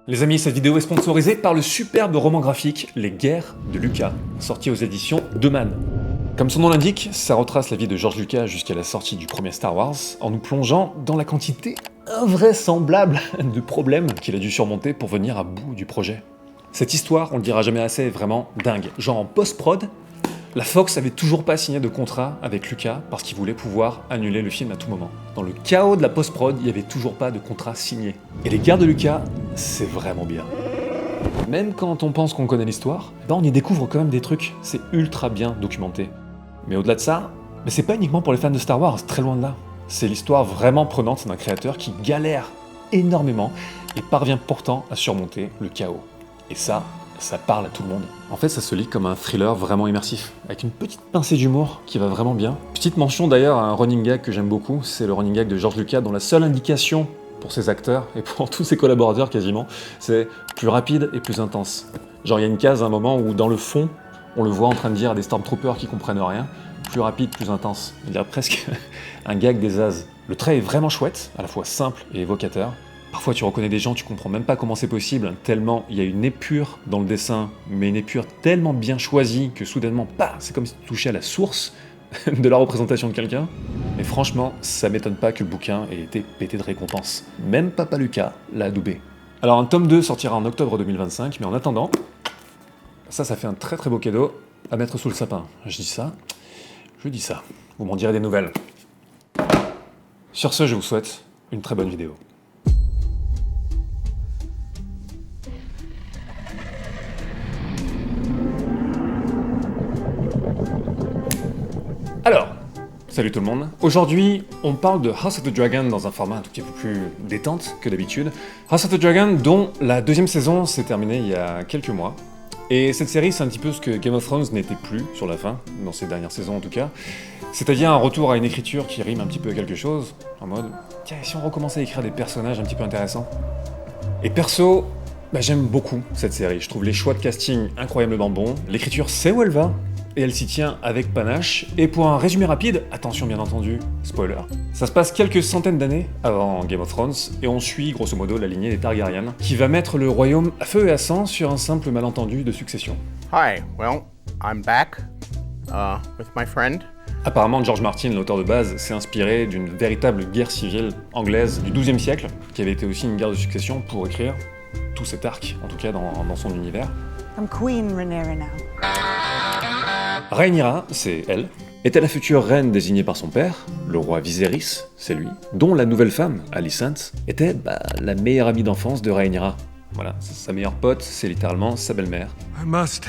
Les amis, cette vidéo est sponsorisée par le superbe roman graphique Les Guerres de Lucas, sorti aux éditions Deman. Comme son nom l'indique, ça retrace la vie de George Lucas jusqu'à la sortie du premier Star Wars, en nous plongeant dans la quantité invraisemblable de problèmes qu'il a dû surmonter pour venir à bout du projet. Cette histoire, on le dira jamais assez, est vraiment dingue. Genre en post-prod, la Fox avait toujours pas signé de contrat avec Lucas parce qu'il voulait pouvoir annuler le film à tout moment. Dans le chaos de la post-prod, il y avait toujours pas de contrat signé. Et Les Guerres de Lucas, c'est vraiment bien. Même quand on pense qu'on connaît l'histoire, on y découvre quand même des trucs, c'est ultra bien documenté. Mais au-delà de ça, c'est pas uniquement pour les fans de Star Wars, très loin de là. C'est l'histoire vraiment prenante d'un créateur qui galère énormément et parvient pourtant à surmonter le chaos. Et ça parle à tout le monde. En fait, ça se lit comme un thriller vraiment immersif, avec une petite pincée d'humour qui va vraiment bien. Petite mention d'ailleurs à un running gag que j'aime beaucoup, c'est le running gag de George Lucas, dont la seule indication pour ses acteurs et pour tous ses collaborateurs quasiment, c'est plus rapide et plus intense. Genre il y a une case à un moment où dans le fond, on le voit en train de dire à des Stormtroopers qui comprennent rien, plus rapide, plus intense. Il y a presque un gag des As. Le trait est vraiment chouette, à la fois simple et évocateur. Parfois tu reconnais des gens, tu comprends même pas comment c'est possible, tellement il y a une épure dans le dessin, mais une épure tellement bien choisie que soudainement, c'est comme si tu touchais à la source de la représentation de quelqu'un. Mais franchement, ça m'étonne pas que le bouquin ait été pété de récompenses. Même Papa Lucas l'a adoubé. Alors un tome 2 sortira en octobre 2025, mais en attendant, ça fait un très très beau cadeau à mettre sous le sapin. Je dis ça. Vous m'en direz des nouvelles. Sur ce, je vous souhaite une très bonne vidéo. Alors, salut tout le monde. Aujourd'hui, on parle de House of the Dragon dans un format un tout petit peu plus détente que d'habitude. House of the Dragon, dont la deuxième saison s'est terminée il y a quelques mois. Et cette série, c'est un petit peu ce que Game of Thrones n'était plus sur la fin, dans ses dernières saisons en tout cas. C'est-à-dire un retour à une écriture qui rime un petit peu à quelque chose, en mode, tiens, et si on recommençait à écrire des personnages un petit peu intéressants? Et perso, j'aime beaucoup cette série. Je trouve les choix de casting incroyablement bons, l'écriture sait où elle va, et elle s'y tient avec panache. Et pour un résumé rapide, attention bien entendu, spoiler. Ça se passe quelques centaines d'années avant Game of Thrones, et on suit grosso modo la lignée des Targaryen, qui va mettre le royaume à feu et à sang sur un simple malentendu de succession. Hi, well, I'm back, with my friend. Apparemment, George Martin, l'auteur de base, s'est inspiré d'une véritable guerre civile anglaise du XIIe siècle, qui avait été aussi une guerre de succession pour écrire tout cet arc, en tout cas dans son univers. I'm Queen Rhaenyra now. Rhaenyra, c'est elle, était la future reine désignée par son père, le roi Viserys, c'est lui, dont la nouvelle femme, Alicent, était la meilleure amie d'enfance de Rhaenyra. Voilà, sa meilleure pote, c'est littéralement sa belle-mère. I must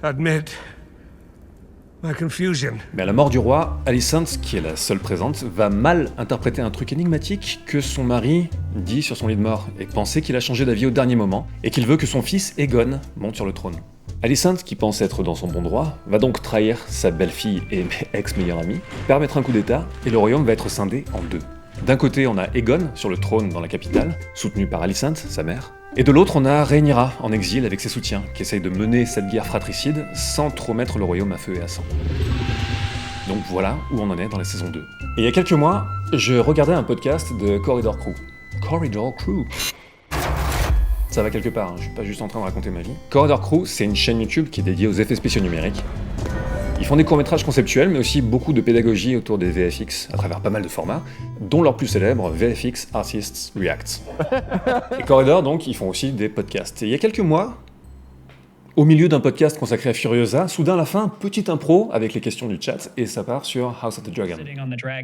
admit my confusion. Mais à la mort du roi, Alicent, qui est la seule présente, va mal interpréter un truc énigmatique que son mari dit sur son lit de mort, et penser qu'il a changé d'avis au dernier moment, et qu'il veut que son fils Aegon monte sur le trône. Alicent, qui pense être dans son bon droit, va donc trahir sa belle-fille et ex-meilleure amie, permettre un coup d'état, et le royaume va être scindé en deux. D'un côté, on a Aegon sur le trône dans la capitale, soutenu par Alicent, sa mère, et de l'autre, on a Rhaenyra en exil avec ses soutiens, qui essayent de mener cette guerre fratricide sans trop mettre le royaume à feu et à sang. Donc voilà où on en est dans la saison 2. Et il y a quelques mois, je regardais un podcast de Corridor Crew. Corridor Crew. Ça va quelque part, je suis pas juste en train de raconter ma vie. Corridor Crew, c'est une chaîne YouTube qui est dédiée aux effets spéciaux numériques. Ils font des courts-métrages conceptuels, mais aussi beaucoup de pédagogie autour des VFX, à travers pas mal de formats, dont leur plus célèbre, VFX Artists React. Et Corridor, donc, ils font aussi des podcasts. Et il y a quelques mois, au milieu d'un podcast consacré à Furiosa, soudain à la fin, petite impro avec les questions du chat, et ça part sur House of the Dragon.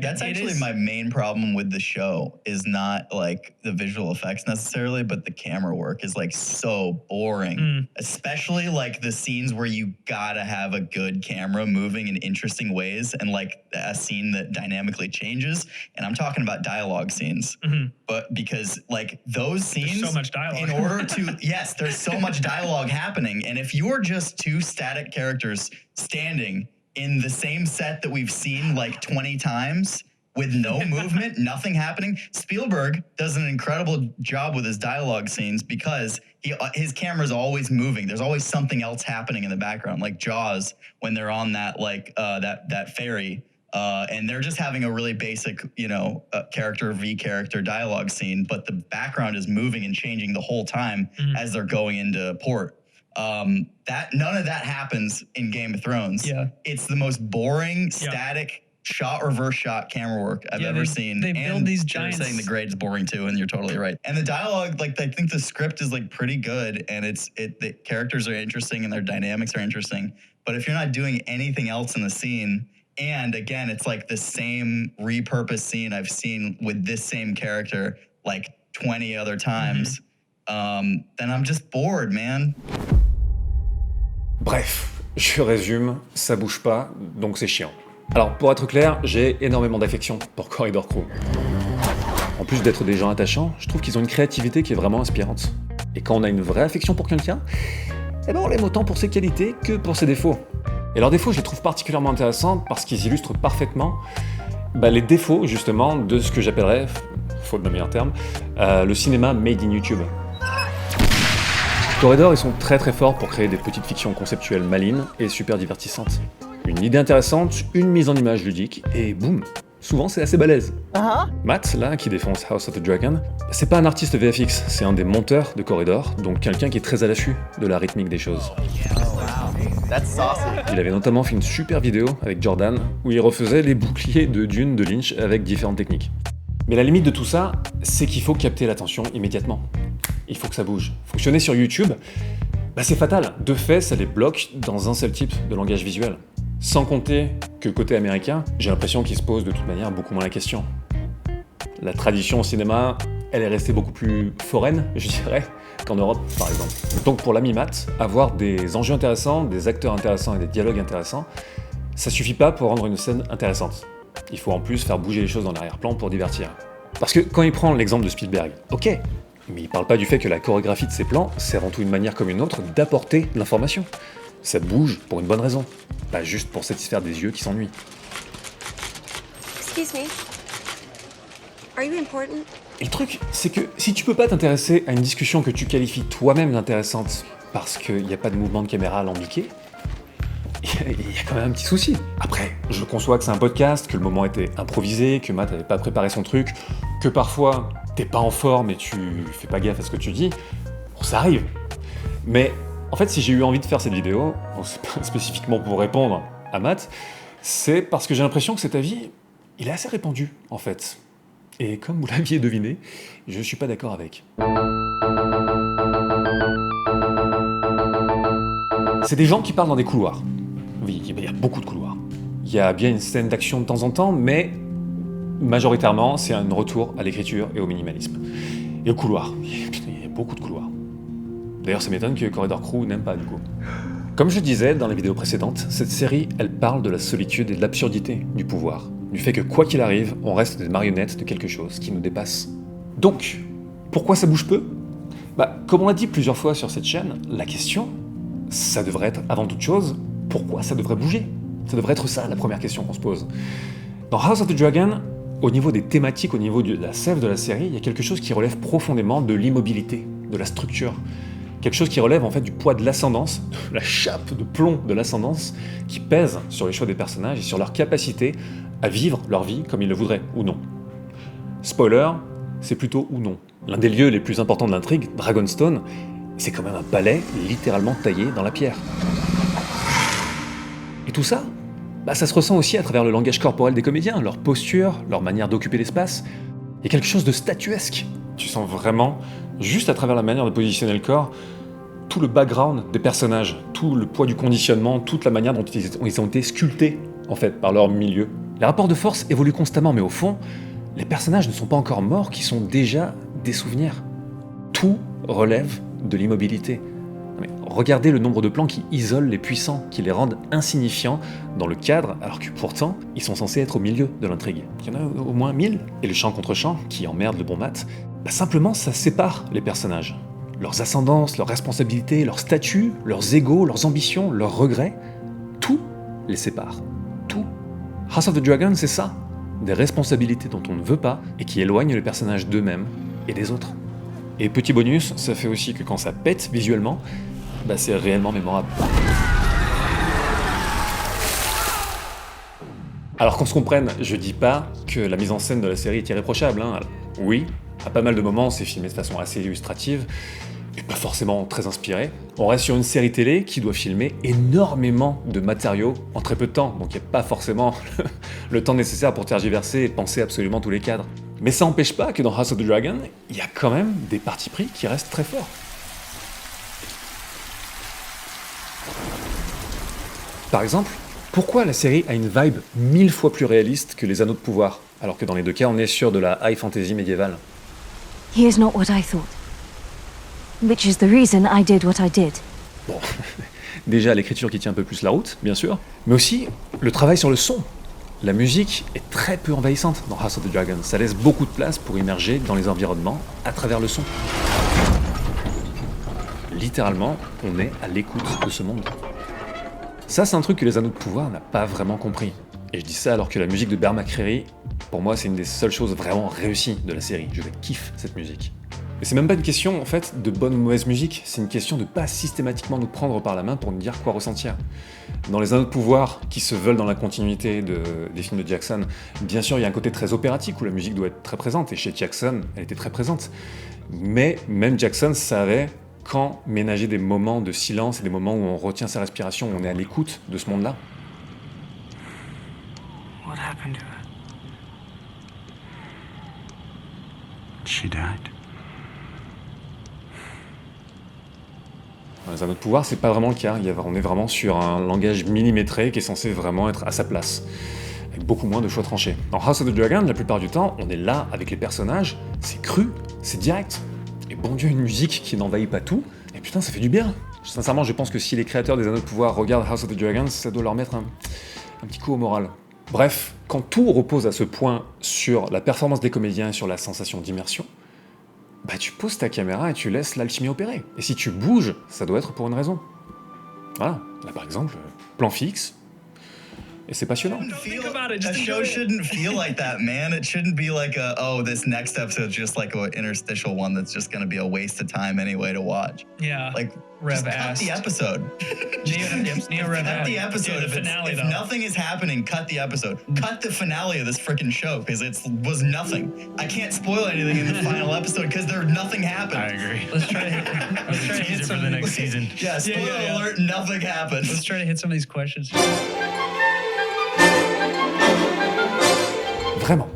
That's actually my main problem with the show, is not like the visual effects necessarily, but the camera work is like so boring. Especially like the scenes where you gotta have a good camera moving in interesting ways and like a scene that dynamically changes. And I'm talking about dialogue scenes. But because like those scenes, there's so much dialogue. in order to, yes, there's so much dialogue happening. And if you're just two static characters standing in the same set that we've seen like 20 times with no movement, nothing happening, Spielberg does an incredible job with his dialogue scenes because his camera's always moving. There's always something else happening in the background, like Jaws when they're on that like that ferry And they're just having a really basic, character v character dialogue scene, but the background is moving and changing the whole time as they're going into port. That none of that happens in Game of Thrones. Yeah. It's the most boring, static shot, reverse shot camera work I've ever seen. They build these giants. They're saying the grade's boring too, and you're totally right. And the dialogue, I think the script is pretty good, and the characters are interesting and their dynamics are interesting. But if you're not doing anything else in the scene, and again, it's the same repurposed scene I've seen with this same character 20 other times, then I'm just bored, man. Bref, je résume, ça bouge pas, donc c'est chiant. Alors, pour être clair, j'ai énormément d'affection pour Corridor Crew. En plus d'être des gens attachants, je trouve qu'ils ont une créativité qui est vraiment inspirante. Et quand on a une vraie affection pour quelqu'un, on l'aime autant pour ses qualités que pour ses défauts. Et leurs défauts, je les trouve particulièrement intéressants parce qu'ils illustrent parfaitement les défauts, justement, de ce que j'appellerais, faute d'un meilleur terme, le cinéma made in YouTube. Corridor, ils sont très très forts pour créer des petites fictions conceptuelles malines et super divertissantes. Une idée intéressante, une mise en image ludique, et boum, souvent c'est assez balèze. Matt, là, qui défonce House of the Dragon, c'est pas un artiste VFX, c'est un des monteurs de Corridor, donc quelqu'un qui est très à l'affût de la rythmique des choses. Il avait notamment fait une super vidéo avec Jordan, où il refaisait les boucliers de Dune de Lynch avec différentes techniques. Mais la limite de tout ça, c'est qu'il faut capter l'attention immédiatement. Il faut que ça bouge. Fonctionner sur YouTube, c'est fatal. De fait, ça les bloque dans un seul type de langage visuel. Sans compter que côté américain, j'ai l'impression qu'ils se posent de toute manière beaucoup moins la question. La tradition au cinéma, elle est restée beaucoup plus foraine, je dirais, qu'en Europe, par exemple. Donc pour l'ami Matt, avoir des enjeux intéressants, des acteurs intéressants et des dialogues intéressants, ça suffit pas pour rendre une scène intéressante. Il faut en plus faire bouger les choses dans l'arrière-plan pour divertir. Parce que quand il prend l'exemple de Spielberg, ok, mais il parle pas du fait que la chorégraphie de ses plans sert en tout une manière comme une autre d'apporter l'information. Ça bouge pour une bonne raison, pas juste pour satisfaire des yeux qui s'ennuient. Excuse me. Are you important? Et le truc, c'est que si tu peux pas t'intéresser à une discussion que tu qualifies toi-même d'intéressante parce qu'il n'y a pas de mouvement de caméra alambiqué, il y a quand même un petit souci. Après, je conçois que c'est un podcast, que le moment était improvisé, que Matt n'avait pas préparé son truc, que parfois t'es pas en forme et tu fais pas gaffe à ce que tu dis. Bon, ça arrive. Mais en fait, si j'ai eu envie de faire cette vidéo, c'est pas spécifiquement pour répondre à Matt, c'est parce que j'ai l'impression que cet avis, il est assez répandu, en fait. Et comme vous l'aviez deviné, je suis pas d'accord avec. C'est des gens qui parlent dans des couloirs. Oui, il y a beaucoup de couloirs. Il y a bien une scène d'action de temps en temps, mais majoritairement, c'est un retour à l'écriture et au minimalisme. Et au couloir. Il y a beaucoup de couloirs. D'ailleurs, ça m'étonne que Corridor Crew n'aime pas, du coup. Comme je disais dans la vidéo précédente, cette série, elle parle de la solitude et de l'absurdité du pouvoir. Du fait que, quoi qu'il arrive, on reste des marionnettes de quelque chose qui nous dépasse. Donc, pourquoi ça bouge peu ? Comme on l'a dit plusieurs fois sur cette chaîne, la question, ça devrait être, avant toute chose, pourquoi ça devrait bouger ? Ça devrait être ça, la première question qu'on se pose. Dans House of the Dragon, au niveau des thématiques, au niveau de la sève de la série, il y a quelque chose qui relève profondément de l'immobilité, de la structure. Quelque chose qui relève en fait du poids de l'ascendance, de la chape de plomb de l'ascendance, qui pèse sur les choix des personnages et sur leur capacité à vivre leur vie comme ils le voudraient, ou non. Spoiler, c'est plutôt ou non. L'un des lieux les plus importants de l'intrigue, Dragonstone, c'est quand même un palais littéralement taillé dans la pierre. Et tout ça, ça se ressent aussi à travers le langage corporel des comédiens, leur posture, leur manière d'occuper l'espace. Il y a quelque chose de statuesque. Tu sens vraiment, juste à travers la manière de positionner le corps, tout le background des personnages, tout le poids du conditionnement, toute la manière dont ils ont été sculptés, en fait, par leur milieu. Les rapports de force évoluent constamment, mais au fond, les personnages ne sont pas encore morts, qui sont déjà des souvenirs. Tout relève de l'immobilité. Mais regardez le nombre de plans qui isolent les puissants, qui les rendent insignifiants dans le cadre, alors que pourtant, ils sont censés être au milieu de l'intrigue. Il y en a au moins 1000, et le chant contre chant, qui emmerde le bon Matt, simplement ça sépare les personnages. Leurs ascendances, leurs responsabilités, leurs statuts, leurs égos, leurs ambitions, leurs regrets, tout les sépare. Tout. House of the Dragon, c'est ça. Des responsabilités dont on ne veut pas, et qui éloignent les personnages d'eux-mêmes et des autres. Et petit bonus, ça fait aussi que quand ça pète visuellement, c'est réellement mémorable. Alors qu'on se comprenne, je dis pas que la mise en scène de la série est irréprochable, hein. Oui, à pas mal de moments, c'est filmé de façon assez illustrative, et pas forcément très inspiré. On reste sur une série télé qui doit filmer énormément de matériaux en très peu de temps, donc il n'y a pas forcément le temps nécessaire pour tergiverser et penser absolument tous les cadres. Mais ça n'empêche pas que dans House of the Dragon, il y a quand même des partis pris qui restent très forts. Par exemple, pourquoi la série a une vibe 1000 fois plus réaliste que les Anneaux de pouvoir, alors que dans les deux cas on est sur de la high fantasy médiévale? Here's not what I thought. Which is the reason I did what I did. Bon, déjà l'écriture qui tient un peu plus la route, bien sûr, mais aussi le travail sur le son. La musique est très peu envahissante dans House of the Dragon, ça laisse beaucoup de place pour immerger dans les environnements à travers le son. Littéralement, on est à l'écoute de ce monde. Ça, c'est un truc que les Anneaux de pouvoir n'a pas vraiment compris. Et je dis ça alors que la musique de Bear McCreary, pour moi, c'est une des seules choses vraiment réussies de la série. Je kiffe cette musique. Et c'est même pas une question, en fait, de bonne ou mauvaise musique, c'est une question de pas systématiquement nous prendre par la main pour nous dire quoi ressentir. Dans les Anneaux de pouvoir, qui se veulent dans la continuité des films de Jackson, bien sûr, il y a un côté très opératique où la musique doit être très présente, et chez Jackson, elle était très présente. Mais même Jackson savait quand ménager des moments de silence et des moments où on retient sa respiration, où on est à l'écoute de ce monde-là. What happened to her? She died. Dans les Anneaux de pouvoir, c'est pas vraiment le cas. On est vraiment sur un langage millimétré qui est censé vraiment être à sa place, avec beaucoup moins de choix tranchés. Dans House of the Dragon, la plupart du temps, on est là avec les personnages, c'est cru, c'est direct. Et bon Dieu, une musique qui n'envahit pas tout, et putain, ça fait du bien. Sincèrement, je pense que si les créateurs des Anneaux de pouvoir regardent House of the Dragon, ça doit leur mettre un petit coup au moral. Bref, quand tout repose à ce point sur la performance des comédiens et sur la sensation d'immersion, bah tu poses ta caméra et tu laisses l'alchimie opérer. Et si tu bouges, ça doit être pour une raison. Voilà, là par exemple, plan fixe, et c'est passionnant. A show shouldn't feel like that, man. It shouldn't be like this next episode's just like an interstitial one that's just gonna be a waste of time anyway to watch. Yeah. Like, Rev just cut asked. the episode. Neo Rev Cut the episode. Dude, the finale, if though. nothing is happening, cut the episode. Cut the finale of this freaking show because it was nothing. I can't spoil anything in the final episode because nothing happened. I agree. Let's try to hit some for the next season. Yeah, spoiler alert, nothing happened. Let's try to hit some of these questions. Vraiment.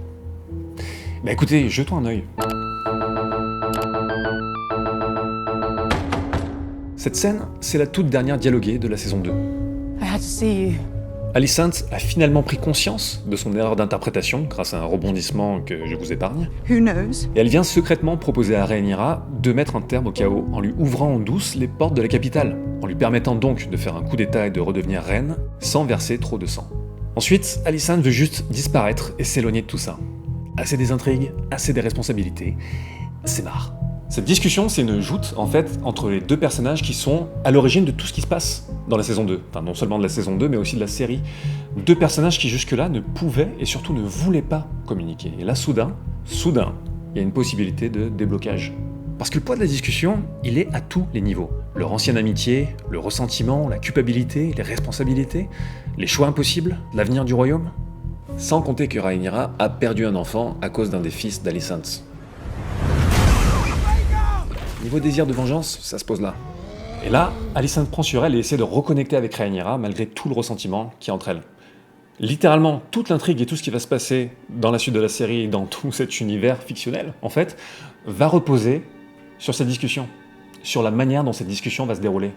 Bah écoutez, jetons un œil. Cette scène, c'est la toute dernière dialoguée de la saison 2. I had to see you. Alicent a finalement pris conscience de son erreur d'interprétation grâce à un rebondissement que je vous épargne, Who knows? et elle vient secrètement proposer à Rhaenyra de mettre un terme au chaos en lui ouvrant en douce les portes de la capitale, en lui permettant donc de faire un coup d'état et de redevenir reine sans verser trop de sang. Ensuite, Alicent veut juste disparaître et s'éloigner de tout ça. Assez des intrigues, assez des responsabilités, c'est marre. Cette discussion, c'est une joute, en fait, entre les deux personnages qui sont à l'origine de tout ce qui se passe dans la saison 2. Enfin, non seulement de la saison 2, mais aussi de la série. Deux personnages qui jusque-là ne pouvaient et surtout ne voulaient pas communiquer. Et là, soudain, il y a une possibilité de déblocage. Parce que le poids de la discussion, il est à tous les niveaux. Leur ancienne amitié, le ressentiment, la culpabilité, les responsabilités, les choix impossibles, l'avenir du royaume. Sans compter que Rhaenyra a perdu un enfant à cause d'un des fils d'Alicent. Niveau désir de vengeance, ça se pose là. Et là, Alicent prend sur elle et essaie de reconnecter avec Rhaenyra malgré tout le ressentiment qui est entre elles. Littéralement, toute l'intrigue et tout ce qui va se passer dans la suite de la série, dans tout cet univers fictionnel, en fait, va reposer sur cette discussion, sur la manière dont cette discussion va se dérouler.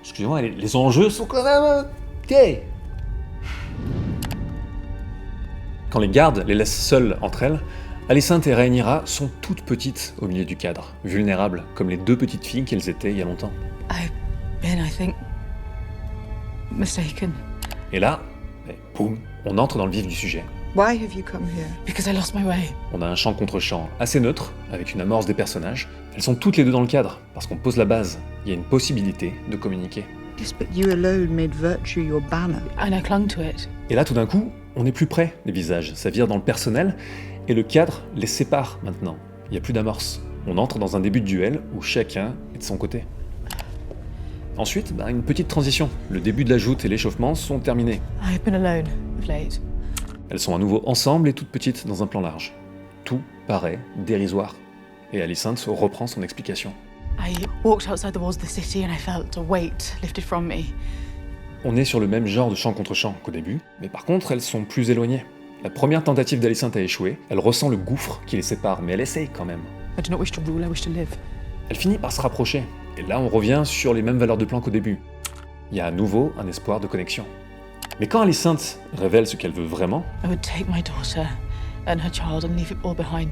Excusez-moi, les enjeux sont quand même... ok. Quand les gardes les laissent seules entre elles, Alicent et Rhaenyra sont toutes petites au milieu du cadre, vulnérables, comme les deux petites filles qu'elles étaient il y a longtemps. I've been, I think, mistaken. Et là, boum, on entre dans le vif du sujet. Why have you come here? Because I lost my way. On a un chant contre chant assez neutre, avec une amorce des personnages. Elles sont toutes les deux dans le cadre, parce qu'on pose la base. Il y a une possibilité de communiquer. Yes, but you alone made virtue your banner. And I clung to it. Et là, tout d'un coup, on n'est plus près des visages. Ça vire dans le personnel, et le cadre les sépare maintenant. Il n'y a plus d'amorce. On entre dans un début de duel où chacun est de son côté. Ensuite, une petite transition. Le début de la joute et l'échauffement sont terminés. I've been alone of late. Elles sont à nouveau ensemble et toutes petites dans un plan large. Tout paraît dérisoire. Et Alicent reprend son explication. I walked outside the walls of the city and I felt a weight lifted from me. On est sur le même genre de champ contre champ qu'au début, mais par contre elles sont plus éloignées. La première tentative d'Alicent a échoué, elle ressent le gouffre qui les sépare, mais elle essaye quand même. I do not wish to rule, I wish to live. Elle finit par se rapprocher, et là on revient sur les mêmes valeurs de plan qu'au début. Il y a à nouveau un espoir de connexion. Mais quand Alicent révèle ce qu'elle veut vraiment, I would take my daughter and her child and leave it all behind.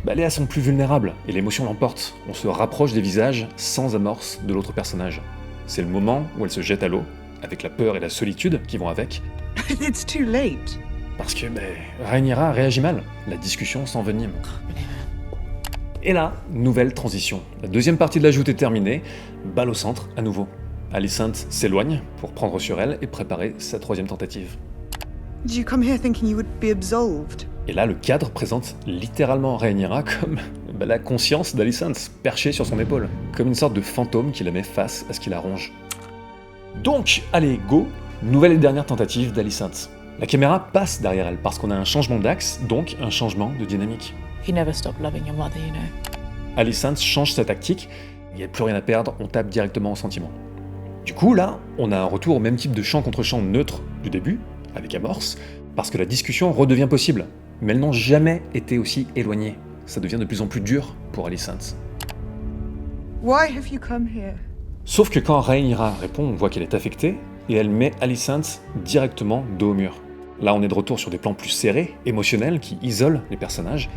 elle est à son plus vulnérable, et l'émotion l'emporte. On se rapproche des visages sans amorce de l'autre personnage. C'est le moment où elle se jette à l'eau, avec la peur et la solitude qui vont avec. It's too late. Parce que Rhaenyra réagit mal, la discussion s'envenime. Et là, nouvelle transition. La deuxième partie de la joute est terminée, balle au centre à nouveau. Alicent s'éloigne pour prendre sur elle et préparer sa troisième tentative. Did you come here thinking you would be absolved? Et là, le cadre présente littéralement Rhaenyra comme la conscience d'Alicent, perchée sur son épaule, comme une sorte de fantôme qui la met face à ce qui la ronge. Donc, allez, go, nouvelle et dernière tentative d'Alicent. La caméra passe derrière elle parce qu'on a un changement d'axe, donc un changement de dynamique. You never stop loving your mother, you know. Alicent change sa tactique, il n'y a plus rien à perdre, on tape directement au sentiment. Du coup, là, on a un retour au même type de champ contre champ neutre du début, avec amorce, parce que la discussion redevient possible. Mais elles n'ont jamais été aussi éloignées. Ça devient de plus en plus dur pour Alicent. Why have you come here? Sauf que quand Rhaenyra répond, on voit qu'elle est affectée, et elle met Alicent directement dos au mur. Là, on est de retour sur des plans plus serrés, émotionnels, qui isolent les personnages.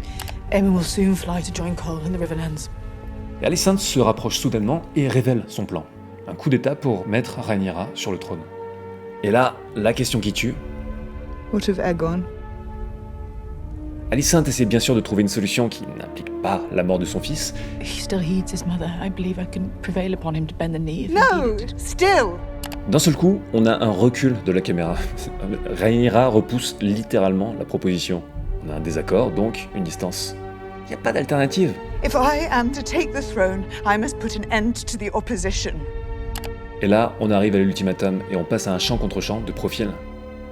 Aemon will soon fly to join Cole in the Riverlands. Et Alicent se rapproche soudainement et révèle son plan. Un coup d'état pour mettre Rhaenyra sur le trône. Et là, la question qui tue. What of Aegon? Alicent essaie bien sûr de trouver une solution qui n'implique pas la mort de son fils. He still heeds his mother. I believe I can prevail upon him to bend the knee. No, still. D'un seul coup, on a un recul de la caméra. Rhaenyra repousse littéralement la proposition. On a un désaccord, donc une distance. Il n'y a pas d'alternative. If I am to take the throne, I must put an end to the opposition. Et là, on arrive à l'ultimatum et on passe à un champ contre champ de profil.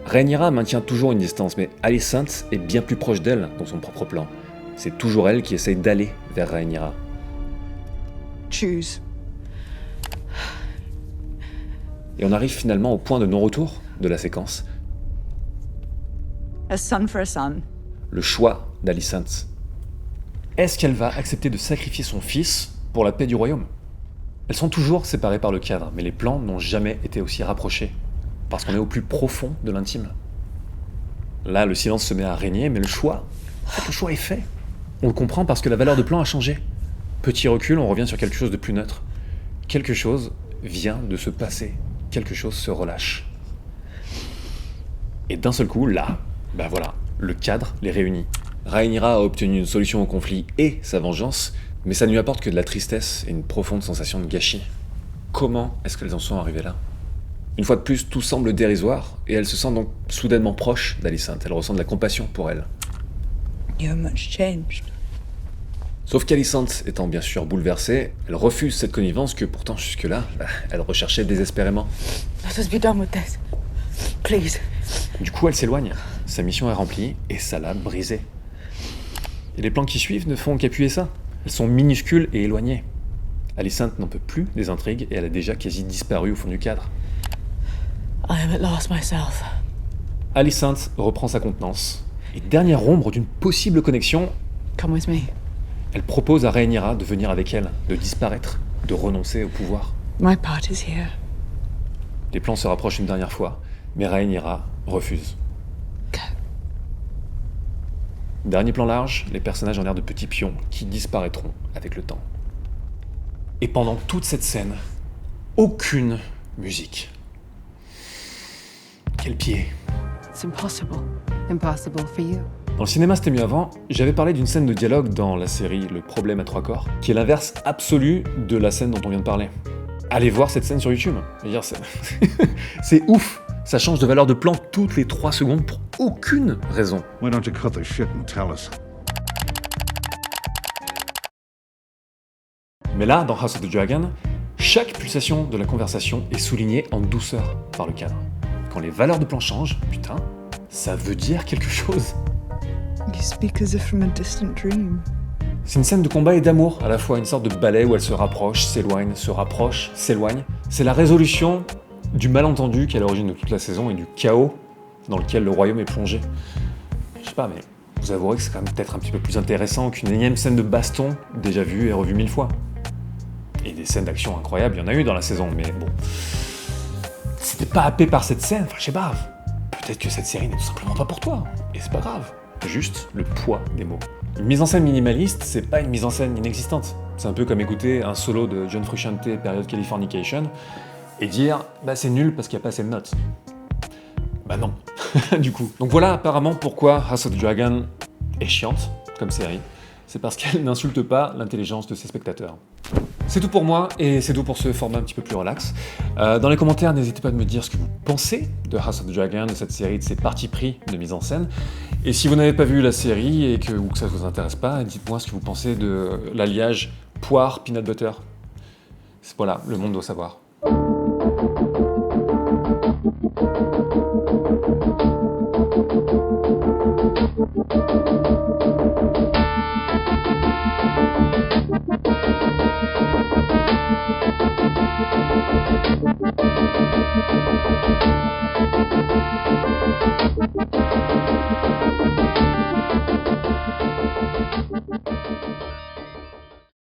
Rhaenyra maintient toujours une distance, mais Alicent est bien plus proche d'elle dans son propre plan. C'est toujours elle qui essaye d'aller vers Rhaenyra. Choose. Et on arrive finalement au point de non-retour de la séquence. A son for a son. Le choix d'Alicent. Est-ce qu'elle va accepter de sacrifier son fils pour la paix du royaume? Elles sont toujours séparées par le cadre, mais les plans n'ont jamais été aussi rapprochés, parce qu'on est au plus profond de l'intime. Là, le silence se met à régner, mais le choix est fait. On le comprend parce que la valeur de plan a changé. Petit recul, on revient sur quelque chose de plus neutre. Quelque chose vient de se passer. Quelque chose se relâche. Et d'un seul coup, là, voilà, le cadre les réunit. Rhaenyra a obtenu une solution au conflit et sa vengeance, mais ça ne lui apporte que de la tristesse et une profonde sensation de gâchis. Comment est-ce qu'elles en sont arrivées là? Une fois de plus, tout semble dérisoire, et elle se sent donc soudainement proche d'Alicent. Elle ressent de la compassion pour elle. You're much changed. Sauf qu'Alicent étant bien sûr bouleversée, elle refuse cette connivence que pourtant jusque-là, elle recherchait désespérément. Let us be done with this. Please. Du coup, elle s'éloigne. Sa mission est remplie, et ça l'a brisée. Et les plans qui suivent ne font qu'appuyer ça. Elles sont minuscules et éloignées. Alicent n'en peut plus des intrigues, et elle a déjà quasi disparu au fond du cadre. I am at last myself. Alicent reprend sa contenance, et dernière ombre d'une possible connexion, Come with me. elle propose à Rhaenyra de venir avec elle, de disparaître, de renoncer au pouvoir. My part is here. Les plans se rapprochent une dernière fois, mais Rhaenyra refuse. Go. Dernier plan large, les personnages ont l'air de petits pions qui disparaîtront avec le temps. Et pendant toute cette scène, aucune musique. Quel pied! It's impossible. Impossible for you. Dans le cinéma, c'était mieux avant. J'avais parlé d'une scène de dialogue dans la série Le Problème à 3 corps, qui est l'inverse absolu de la scène dont on vient de parler. Allez voir cette scène sur YouTube. Je veux dire, c'est ouf. Ça change de valeur de plan toutes les 3 secondes pour aucune raison. Why don't you cut the shit and tell us? Mais là, dans House of the Dragon, chaque pulsation de la conversation est soulignée en douceur par le cadre. Quand les valeurs de plan changent, putain, ça veut dire quelque chose. You speak as if from a distant dream. C'est une scène de combat et d'amour, à la fois une sorte de ballet où elle se rapproche, s'éloigne, se rapproche, s'éloigne. C'est la résolution du malentendu qui est à l'origine de toute la saison et du chaos dans lequel le royaume est plongé. Je sais pas, mais vous avouerez que c'est quand même peut-être un petit peu plus intéressant qu'une énième scène de baston déjà vue et revue 1000 fois. Et des scènes d'action incroyables, il y en a eu dans la saison, mais bon... C'était pas happé par cette scène, enfin je sais pas. Peut-être que cette série n'est tout simplement pas pour toi, et c'est pas grave. Juste le poids des mots. Une mise en scène minimaliste, c'est pas une mise en scène inexistante. C'est un peu comme écouter un solo de John Frusciante, période Californication, et dire « bah c'est nul parce qu'il n'y a pas assez de notes ». Bah non, du coup. Donc voilà apparemment pourquoi House of the Dragon est chiante comme série. C'est parce qu'elle n'insulte pas l'intelligence de ses spectateurs. C'est tout pour moi, et c'est tout pour ce format un petit peu plus relax. Dans les commentaires, n'hésitez pas à me dire ce que vous pensez de House of the Dragon, de cette série, de ses partis pris de mise en scène. Et si vous n'avez pas vu la série et ou que ça ne vous intéresse pas, dites-moi ce que vous pensez de l'alliage poire-peanut butter. Voilà, le monde doit savoir.